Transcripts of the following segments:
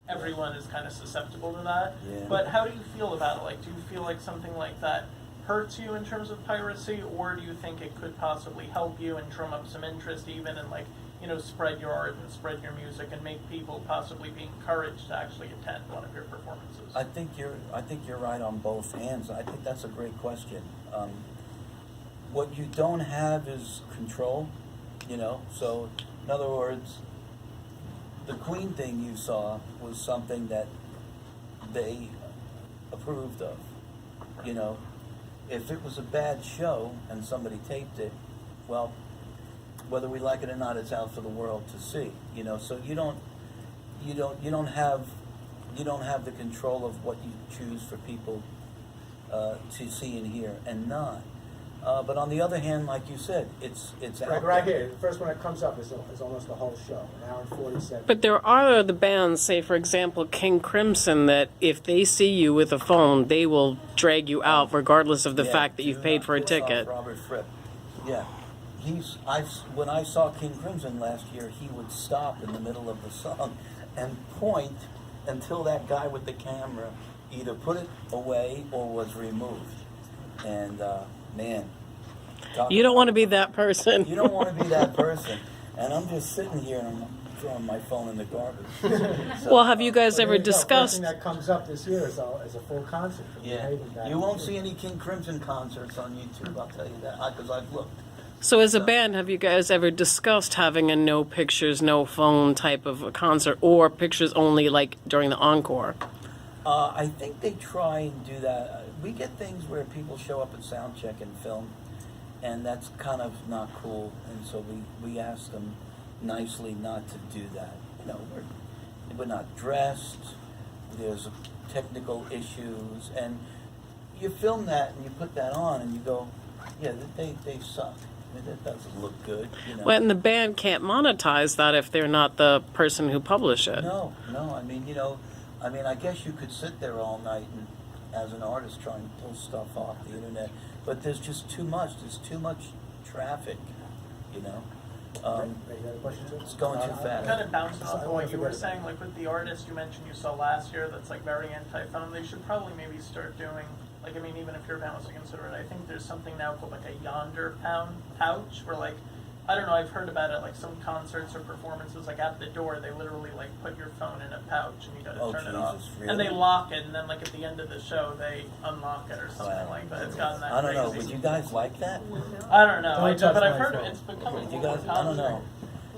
everyone is kind of susceptible to that. Yeah. But how do you feel about it? Like, do you feel like something like that hurts you in terms of piracy, or do you think it could possibly help you and drum up some interest even and, like, you know, spread your art and spread your music and make people possibly be encouraged to actually attend one of your performances? I think you're right on both hands. I think that's a great question. What you don't have is control, you know. So, in other words, the Queen thing you saw was something that they approved of, you know. If it was a bad show and somebody taped it, well, whether we like it or not, it's out for the world to see, you know. So you don't have the control of what you choose for people to see and hear and not. But on the other hand, like you said, it's out Right there. here, the first one that comes up is almost the whole show, an hour and 47. But there are the bands, say for example King Crimson, that if they see you with a phone, they will drag you out regardless of the Yeah, fact that you've do paid not for a piss off ticket. Robert Fripp. Yeah. When I saw King Crimson last year, he would stop in the middle of the song and point until that guy with the camera either put it away or was removed. And man, You don't want to be that person. you don't want to be that person. And I'm just sitting here and I'm throwing my phone in the garbage. So, Well, have you guys Well, ever there you go. First discussed? thing that comes up this year is a full concert. From yeah, Haven back you in won't June. see any King Crimson concerts on YouTube. I'll tell you that because I've looked. So as a band, have you guys ever discussed having a no pictures, no phone type of a concert, or pictures only like during the encore? I think they try and do that. We get things where people show up at sound check and film, and that's kind of not cool. And so we ask them nicely not to do that. You know, we're not dressed. There's technical issues, and you film that and you put that on, and you go, yeah, they suck. I mean, that doesn't look good. You know. Well, and the band can't monetize that if they're not the person who published it. No. I mean, you know, I guess you could sit there all night and, as an artist, try and pull stuff off the internet, but there's just too much. There's too much traffic, you know. Right, you got a question too? It's going too fast. Kind of bouncing off I of wanna what you were forget saying, like with the artist you mentioned you saw last year that's like very anti-phone, they should probably maybe start doing, like, I mean, even if your band was to consider it, I think there's something now called like a Yonder pouch, where like, I don't know, I've heard about it, like some concerts or performances, like at the door, they literally like put your phone in a pouch and you gotta Oh, turn it Jesus, off. really? And they lock it, and then like at the end of the show, they unlock it or something Wow. like that. It's gotten that I don't know. crazy. Would you guys like that? I don't know, Don't touch but I've my heard phone. it's becoming You more guys? I don't know. common.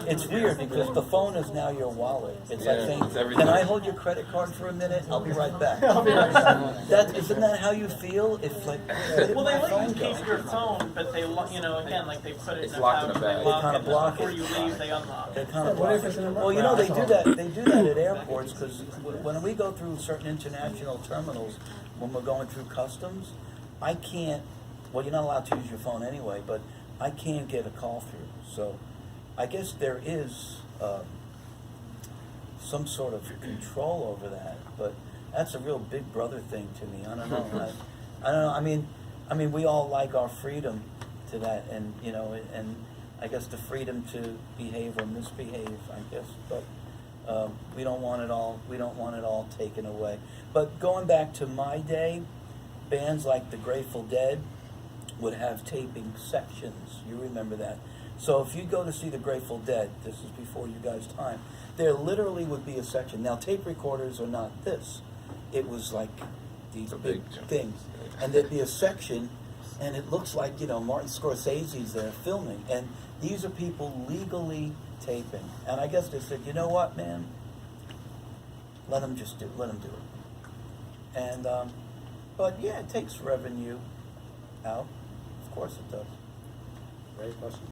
It's weird because the phone is now your wallet. It's like Yeah, saying, it's everything. "Can I hold your credit card for a minute? I'll be right back." I'll be right back. Isn't that how you feel? If like, where did Well, my they let phone you go? keep your phone, but they, you know, again, like they put it It's in a locked in pouch, a bag. they They lock kinda it, block before it. you leave, they unlock They it. kind of What if block it's it. in a Well, you know, they Well, do that. They do that at airports because when we go through certain international terminals, when we're going through customs, I can't. Well, you're not allowed to use your phone anyway, but I can't get a call through. So, I guess there is some sort of control over that, but that's a real Big Brother thing to me. I don't know. I don't know. I mean, we all like our freedom to that, and you know, and I guess the freedom to behave or misbehave. I guess, but we don't want it all. We don't want it all taken away. But going back to my day, bands like the Grateful Dead would have taping sections. You remember that? So if you go to see the Grateful Dead, this is before you guys' time, there literally would be a section. Now tape recorders are not this. It was like these big things. And there'd be a section, and it looks like, you know, Martin Scorsese's there filming. And these are people legally taping. And I guess they said, you know what, man? Let them do it. And, but yeah, it takes revenue out. Of course it does. Great question.